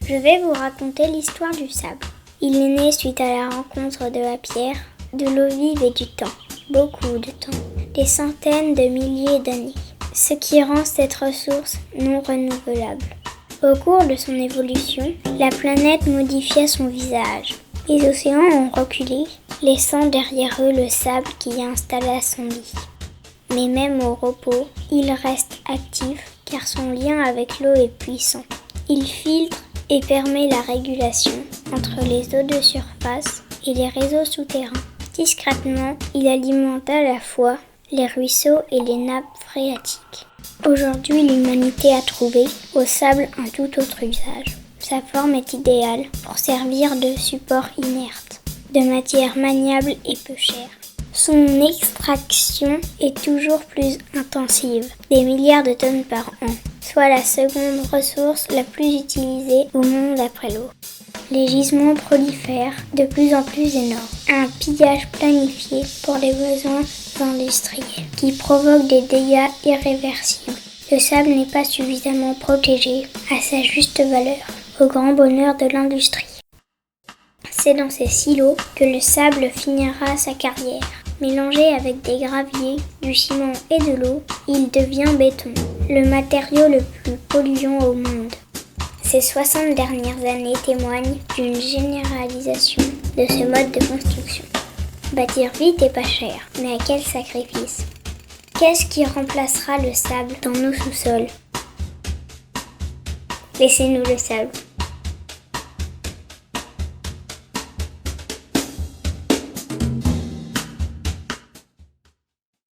Je vais vous raconter l'histoire du sable. Il est né suite à la rencontre de la pierre, de l'eau vive et du temps. Beaucoup de temps. Des centaines de milliers d'années. Ce qui rend cette ressource non renouvelable. Au cours de son évolution, la planète modifia son visage. Les océans ont reculé, laissant derrière eux le sable qui y installa son lit. Mais même au repos, il reste actif car son lien avec l'eau est puissant. Il filtre et permet la régulation entre les eaux de surface et les réseaux souterrains. Discrètement, il alimente à la fois les ruisseaux et les nappes phréatiques. Aujourd'hui, l'humanité a trouvé au sable un tout autre usage. Sa forme est idéale pour servir de support inerte, de matière maniable et peu chère. Son extraction est toujours plus intensive, des milliards de tonnes par an, soit la seconde ressource la plus utilisée au monde après l'eau. Les gisements prolifèrent de plus en plus énormes. Un pillage planifié pour les besoins industriels qui provoque des dégâts irréversibles. Le sable n'est pas suffisamment protégé à sa juste valeur, au grand bonheur de l'industrie. C'est dans ces silos que le sable finira sa carrière. Mélangé avec des graviers, du ciment et de l'eau, il devient béton, le matériau le plus polluant au monde. Ces 60 dernières années témoignent d'une généralisation de ce mode de construction. Bâtir vite et pas cher, mais à quel sacrifice? Qu'est-ce qui remplacera le sable dans nos sous-sols? Laissez-nous le sable.